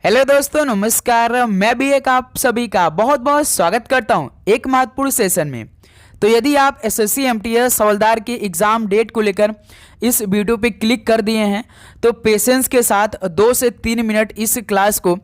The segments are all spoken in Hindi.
हेलो दोस्तों, नमस्कार। मैं भी एक आप सभी का बहुत बहुत स्वागत करता हूं एक महत्वपूर्ण सेशन में। तो यदि आप एसएससी एमटीएस हवलदार के एग्ज़ाम डेट को लेकर इस वीडियो पे क्लिक कर दिए हैं तो पेशेंस के साथ 2 से 3 मिनट इस क्लास को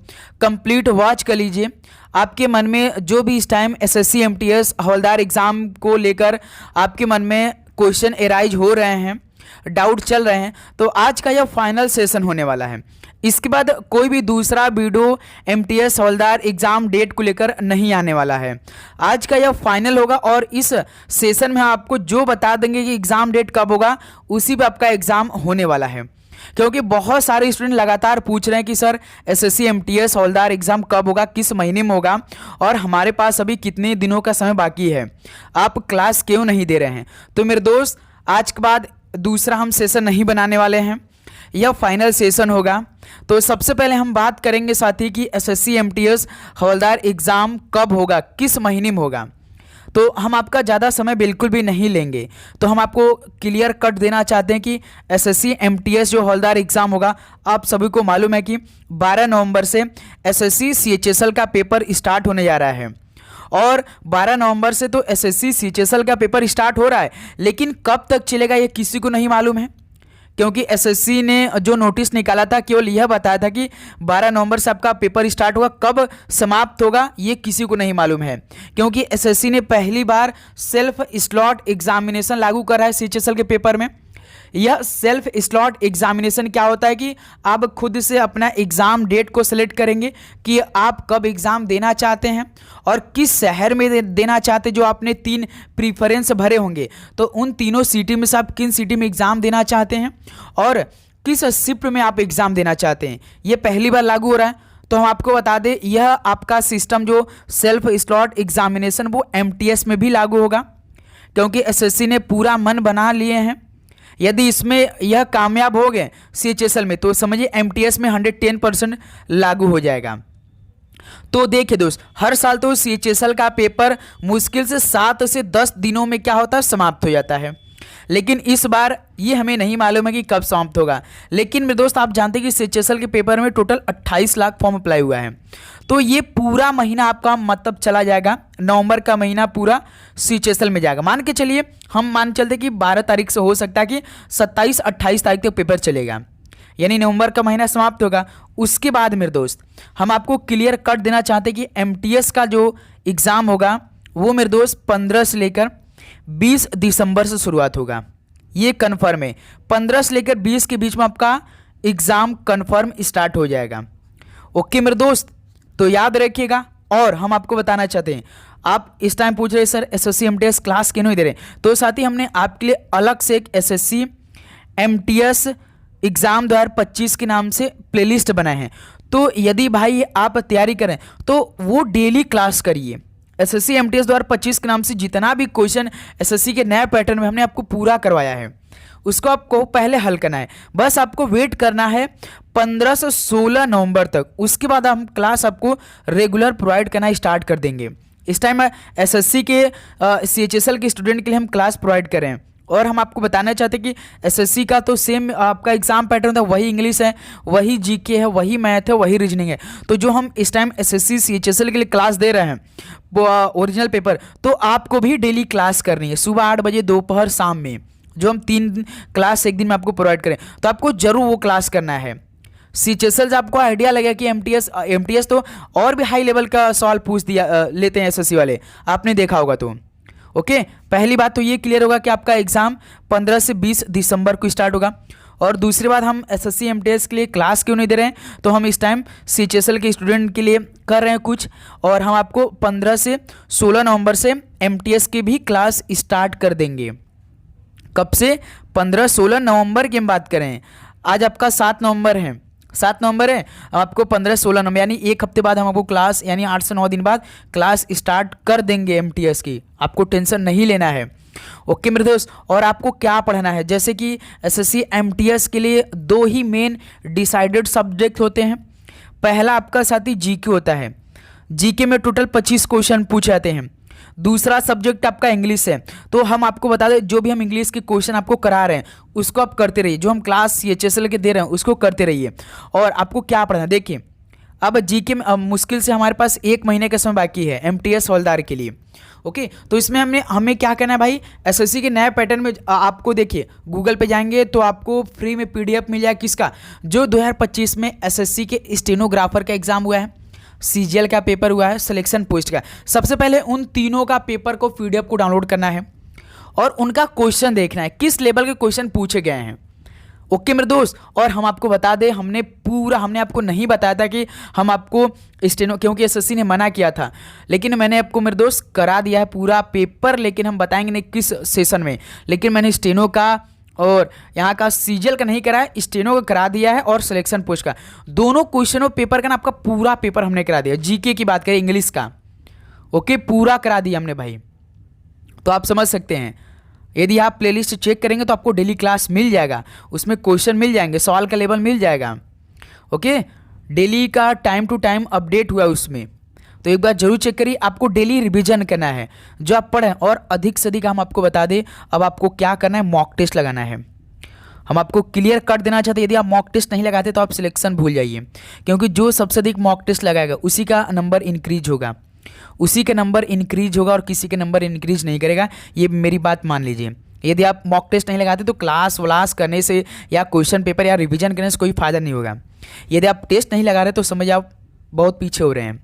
कंप्लीट वॉच कर लीजिए। आपके मन में जो भी इस टाइम एसएससी एमटीएस हवलदार एग्ज़ाम को लेकर आपके मन में क्वेश्चन एराइज हो रहे हैं, डाउट चल रहे हैं, तो आज का यह फाइनल सेशन होने वाला है। इसके बाद कोई भी दूसरा वीडियो एमटीएस हवलदार एग्ज़ाम डेट को लेकर नहीं आने वाला है। आज का यह फाइनल होगा और इस सेशन में आपको जो बता देंगे कि एग्ज़ाम डेट कब होगा उसी पे आपका एग्ज़ाम होने वाला है। क्योंकि बहुत सारे स्टूडेंट लगातार पूछ रहे हैं कि सर एसएससी एमटीएस हवलदार एग्ज़ाम कब होगा, किस महीने में होगा और हमारे पास अभी कितने दिनों का समय बाकी है, आप क्लास क्यों नहीं दे रहे हैं। तो मेरे दोस्त, आज के बाद दूसरा हम सेशन नहीं बनाने वाले हैं, यह फाइनल सेशन होगा। तो सबसे पहले हम बात करेंगे साथी कि एसएससी एमटीएस हवलदार एग्ज़ाम कब होगा, किस महीने में होगा। तो हम आपका ज़्यादा समय बिल्कुल भी नहीं लेंगे। तो हम आपको क्लियर कट देना चाहते हैं कि एसएससी एमटीएस जो हवलदार एग्ज़ाम होगा, आप सभी को मालूम है कि 12 नवंबर से एसएससी सीएचएसएल का पेपर स्टार्ट होने जा रहा है। और 12 नवंबर से तो एसएससी सीएचएसएल का पेपर स्टार्ट हो रहा है, लेकिन कब तक चलेगा ये किसी को नहीं मालूम है। क्योंकि एसएससी ने जो नोटिस निकाला था केवल यह बताया था कि 12 नवंबर से आपका पेपर स्टार्ट होगा, कब समाप्त होगा ये किसी को नहीं मालूम है। क्योंकि एसएससी ने पहली बार सेल्फ स्लॉट एग्जामिनेशन लागू करा है सीएचएसएल के पेपर में। यह सेल्फ स्लॉट एग्जामिनेशन क्या होता है कि आप खुद से अपना एग्ज़ाम डेट को सिलेक्ट करेंगे कि आप कब एग्ज़ाम देना चाहते हैं और किस शहर में देना चाहते हैं। जो आपने 3 प्रीफरेंस भरे होंगे तो उन तीनों सिटी में से आप किन सिटी में एग्ज़ाम देना चाहते हैं और किस शिफ्ट में आप एग्ज़ाम देना चाहते हैं, ये पहली बार लागू हो रहा है। तो हम आपको बता दें, यह आपका सिस्टम जो सेल्फ स्लॉट एग्जामिनेशन वो एमटीएस में भी लागू होगा। क्योंकि एसएससी ने पूरा मन बना लिए हैं, यदि इसमें यह कामयाब हो गए सीएचएसएल में तो समझिए एमटीएस में 110% लागू हो जाएगा। तो देखिए दोस्त, हर साल तो सीएचएसएल का पेपर मुश्किल से 7 से 10 दिनों में क्या होता है, समाप्त हो जाता है। लेकिन इस बार ये हमें नहीं मालूम है कि कब समाप्त होगा। लेकिन मेरे दोस्त, आप जानते हैं कि सीएचएसएल के पेपर में टोटल 28 लाख फॉर्म अप्लाई हुआ है। तो ये पूरा महीना आपका मतलब चला जाएगा, नवंबर का महीना पूरा सीएचएसएल में जाएगा। मान के चलिए, हम मान चलते कि 12 तारीख से हो सकता है कि 27-28 तारीख तक पेपर चलेगा, यानी नवंबर का महीना समाप्त होगा। उसके बाद मेरे दोस्त, हम आपको क्लियर कट देना चाहते हैं कि एमटीएस का जो एग्ज़ाम होगा वो मेरे दोस्त 15 से लेकर 20 दिसंबर से शुरुआत होगा। ये कन्फर्म है, 15 से लेकर 20 के बीच में आपका एग्ज़ाम कन्फर्म स्टार्ट हो जाएगा। ओके मेरे दोस्त, तो याद रखिएगा। और हम आपको बताना चाहते हैं, आप इस टाइम पूछ रहे सर एसएससी एमटीएस क्लास क्यों नहीं दे रहे, तो साथ ही हमने आपके लिए अलग से एक एसएससी एमटीएस एग्ज़ाम 2025 के नाम से प्लेलिस्ट बनाए हैं। तो यदि भाई आप तैयारी करें तो वो डेली क्लास करिए। एसएससी एमटीएस 2025 के नाम से जितना भी क्वेश्चन एसएससी के नए पैटर्न में हमने आपको पूरा करवाया है, उसको आपको पहले हल करना है। बस आपको वेट करना है 15 से 16 नवंबर तक। उसके बाद हम क्लास आपको रेगुलर प्रोवाइड करना स्टार्ट कर देंगे। इस टाइम एसएससी के सीएचएसएल के स्टूडेंट के लिए हम क्लास प्रोवाइड करें। और हम आपको बताना चाहते हैं कि एसएससी का तो सेम आपका एग्जाम पैटर्न था, वही इंग्लिश है, वही जीके है, वही मैथ है, वही रीजनिंग है। तो जो हम इस टाइम एसएससी सीएचएसएल के लिए क्लास दे रहे हैं वो ओरिजिनल पेपर, तो आपको भी डेली क्लास करनी है, सुबह 8 बजे, दोपहर, शाम में। जो हम 3 क्लास एक दिन में आपको प्रोवाइड करें तो आपको जरूर वो क्लास करना है। सीएचएसएल से आपको आइडिया लगा कि एमटीएस तो और भी हाई लेवल का सवाल पूछ दिया लेते हैं एसएससी वाले, आपने देखा होगा। तो ओके, पहली बात तो ये क्लियर होगा कि आपका एग्ज़ाम 15 से 20 दिसंबर को स्टार्ट होगा। और दूसरी बात, हम एसएससी एमटीएस के लिए क्लास क्यों नहीं दे रहे हैं, तो हम इस टाइम सीएचएसएल के स्टूडेंट के लिए कर रहे हैं कुछ, और हम आपको 15 से 16 नवंबर से एमटीएस की भी क्लास स्टार्ट कर देंगे। कब से? 15-16 नवंबर की हम बात करें। आज आपका 7 नवंबर है, 7 नवंबर है, आपको 15-16 नवंबर यानी एक हफ्ते बाद हम आपको क्लास, यानी 8 से 9 दिन बाद क्लास स्टार्ट कर देंगे एमटीएस की। आपको टेंशन नहीं लेना है। ओके मेरे दोस्त, और आपको क्या पढ़ना है, जैसे कि एसएससी एमटीएस के लिए 2 ही मेन डिसाइडेड सब्जेक्ट होते हैं। पहला आपका साथी जीके होता है, जीके में टोटल 25 क्वेश्चन पूछे जाते हैं। दूसरा सब्जेक्ट आपका इंग्लिश है। तो हम आपको बता दें, जो भी हम इंग्लिश के क्वेश्चन आपको करा रहे हैं उसको आप करते रहिए, जो हम क्लास सीएचएसएल के दे रहे हैं उसको करते रहिए। और आपको क्या पढ़ना है, देखिए अब जीके में मुश्किल से हमारे पास 1 महीने का समय बाकी है एमटीएस हवलदार के लिए। ओके, तो इसमें हमें क्या करना है भाई, एसएससी के नए पैटर्न में आपको देखिए गूगल पे जाएंगे तो आपको फ्री में पीडीएफ मिल जाएगा किसका, जो 2025 में एसएससी के स्टेनोग्राफर का एग्जाम हुआ है, सीजीएल का पेपर हुआ है, सिलेक्शन पोस्ट का। सबसे पहले उन तीनों का पेपर को पीडीएफ को डाउनलोड करना है और उनका क्वेश्चन देखना है किस लेवल के क्वेश्चन पूछे गए हैं। ओके मेरे दोस्त, और हम आपको बता दें हमने आपको नहीं बताया था कि हम आपको स्टेनो, क्योंकि एसएससी ने मना किया था, लेकिन मैंने आपको मेरे दोस्त करा दिया है पूरा पेपर, लेकिन हम बताएंगे नहीं किस सेशन में। लेकिन मैंने स्टेनो का और यहाँ का सीजीएल का नहीं कराया, स्टेनो का करा दिया है और सिलेक्शन पोस्ट का दोनों क्वेश्चनों पेपर का ना आपका पूरा पेपर हमने करा दिया। जीके की बात करें इंग्लिश का, ओके पूरा करा दिया हमने भाई। तो आप समझ सकते हैं, यदि आप प्लेलिस्ट चेक करेंगे तो आपको डेली क्लास मिल जाएगा, उसमें क्वेश्चन मिल जाएंगे, सवाल का लेवल मिल जाएगा। ओके, डेली का टाइम टू टाइम अपडेट हुआ उसमें, तो एक बार जरूर चेक करिए। आपको डेली रिवीजन करना है जो आप पढ़ें, और अधिक से अधिक हम आपको बता दें अब आपको क्या करना है, मॉक टेस्ट लगाना है। हम आपको क्लियर कट देना चाहते हैं, यदि आप मॉक टेस्ट नहीं लगाते तो आप सिलेक्शन भूल जाइए, क्योंकि जो सबसे अधिक मॉक टेस्ट लगाएगा उसी का नंबर इंक्रीज होगा, उसी के नंबर इंक्रीज होगा और किसी के नंबर इंक्रीज नहीं करेगा। ये मेरी बात मान लीजिए। यदि आप मॉक टेस्ट नहीं लगाते तो क्लास व्लास करने से या क्वेश्चन पेपर या रिवीजन करने से कोई फ़ायदा नहीं होगा। यदि आप टेस्ट नहीं लगा रहे तो समझ आप बहुत पीछे हो रहे हैं,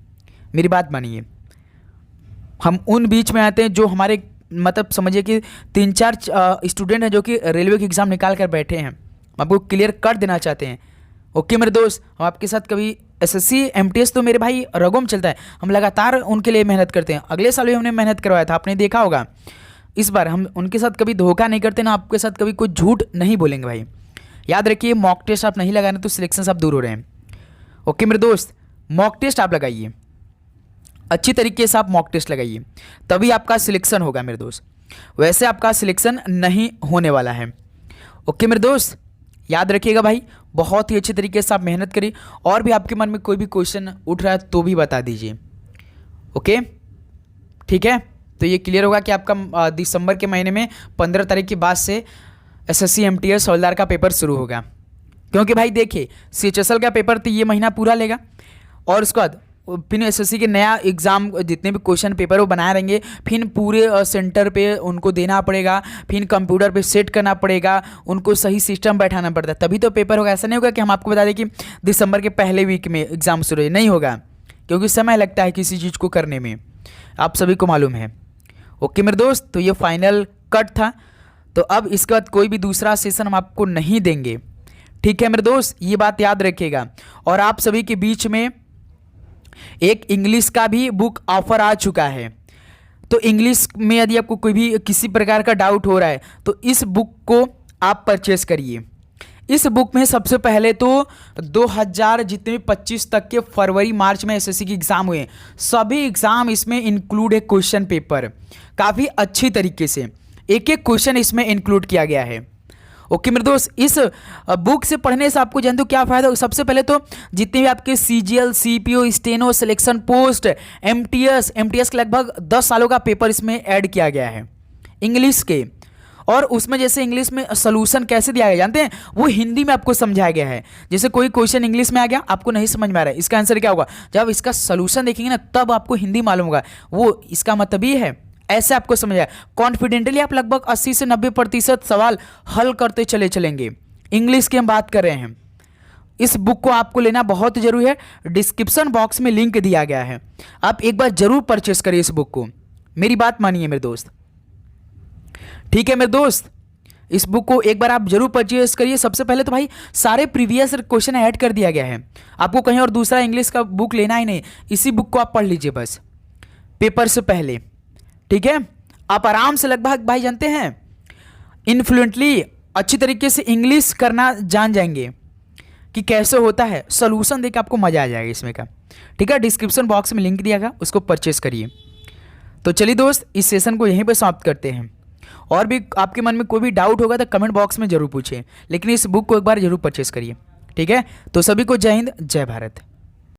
मेरी बात मानिए। हम उन बीच में आते हैं जो हमारे मतलब समझिए कि 3-4 स्टूडेंट हैं जो कि रेलवे के एग्ज़ाम निकाल कर बैठे हैं, हम आपको क्लियर कर देना चाहते हैं। ओके मेरे दोस्त, हम आपके साथ कभी एसएससी एमटीएस तो मेरे भाई रगों में चलता है, हम लगातार उनके लिए मेहनत करते हैं। अगले साल भी हमने मेहनत करवाया था, आपने देखा होगा। इस बार हम उनके साथ कभी धोखा नहीं करते ना, आपके साथ कभी कोई झूठ नहीं बोलेंगे भाई। याद रखिए, मॉक टेस्ट आप नहीं लगाने तो सिलेक्शन से आप दूर हो रहे हैं। ओके मेरे दोस्त, मॉक टेस्ट आप लगाइए, अच्छी तरीके से आप मॉक टेस्ट लगाइए, तभी आपका सिलेक्शन होगा मेरे दोस्त, वैसे आपका सिलेक्शन नहीं होने वाला है। ओके मेरे दोस्त, याद रखिएगा भाई, बहुत ही अच्छी तरीके से आप मेहनत करिए, और भी आपके मन में कोई भी क्वेश्चन उठ रहा है तो भी बता दीजिए। ओके ठीक है, तो ये क्लियर होगा कि आपका दिसंबर के महीने में 15 तारीख के बाद से एसएससी एमटीएस हवलदार का पेपर शुरू होगा। क्योंकि भाई देखिए, सीएचएसएल का पेपर तो ये महीना पूरा लेगा, और उसके बाद फिर एसएससी के नया एग्ज़ाम जितने भी क्वेश्चन पेपर वो बनाए रहेंगे, फिर पूरे सेंटर पे उनको देना पड़ेगा, फिर कंप्यूटर पे सेट करना पड़ेगा, उनको सही सिस्टम बैठाना पड़ता है, तभी तो पेपर होगा। ऐसा नहीं होगा कि हम आपको बता दें कि दिसंबर के पहले वीक में एग्ज़ाम शुरू है, नहीं होगा, क्योंकि समय लगता है किसी चीज़ को करने में, आप सभी को मालूम है। ओके मेरे दोस्त, तो ये फाइनल कट था, तो अब इसके बाद कोई भी दूसरा सेशन हम आपको नहीं देंगे, ठीक है मेरे दोस्त, ये बात याद रखिएगा। और आप सभी के बीच में एक इंग्लिश का भी बुक ऑफर आ चुका है, तो इंग्लिश में यदि आपको कोई भी किसी प्रकार का डाउट हो रहा है तो इस बुक को आप परचेस करिए। इस बुक में सबसे पहले तो 2000 जितने भी 25 तक के फरवरी मार्च में एसएससी के एग्ज़ाम हुए, सभी एग्ज़ाम इसमें इंक्लूड है, क्वेश्चन पेपर काफ़ी अच्छी तरीके से एक एक क्वेश्चन इसमें इंक्लूड किया गया है। ओके मेरे दोस्त, इस बुक से पढ़ने से आपको जानते हो क्या फ़ायदा। सबसे पहले तो जितने भी आपके CGL, CPO, steno, selection post, MTS के लगभग 10 सालों का पेपर इसमें ऐड किया गया है इंग्लिश के, और उसमें जैसे इंग्लिश में सॉल्यूशन कैसे दिया गया जानते हैं, वो हिंदी में आपको समझाया गया है। जैसे कोई क्वेश्चन इंग्लिश में आ गया, आपको नहीं समझ में आ रहा है, इसका आंसर क्या होगा, जब इसका सॉल्यूशन देखेंगे ना तब आपको हिंदी मालूम होगा, वो इसका मतलब ये है, ऐसे आपको समझ आए। कॉन्फिडेंटली आप लगभग 80 से 90% सवाल हल करते चलेंगे। इंग्लिश की हम बात कर रहे हैं। इस बुक को आपको लेना बहुत जरूरी है, डिस्क्रिप्शन बॉक्स में लिंक दिया गया है, आप एक बार जरूर परचेस करिए इस बुक को, मेरी बात मानिए मेरे दोस्त, ठीक है मेरे दोस्त। इस बुक को एक बार आप जरूर परचेस करिए। सबसे पहले तो भाई सारे प्रीवियस क्वेश्चन ऐड कर दिया गया है, आपको कहीं और दूसरा इंग्लिश का बुक लेना ही नहीं, इसी बुक को आप पढ़ लीजिए बस पेपर से पहले, ठीक है। आप आराम से लगभग भाई जानते हैं इन्फ्लुएंटली अच्छी तरीके से इंग्लिश करना जान जाएंगे कि कैसे होता है, सॉल्यूशन देकर आपको मजा आ जाएगा इसमें का, ठीक है। डिस्क्रिप्शन बॉक्स में लिंक दिया गया, उसको परचेस करिए। तो चलिए दोस्त, इस सेशन को यहीं पे समाप्त करते हैं, और भी आपके मन में कोई भी डाउट होगा तो कमेंट बॉक्स में जरूर पूछिए, लेकिन इस बुक को एक बार जरूर परचेस करिए, ठीक है। तो सभी को जय हिंद, जय भारत।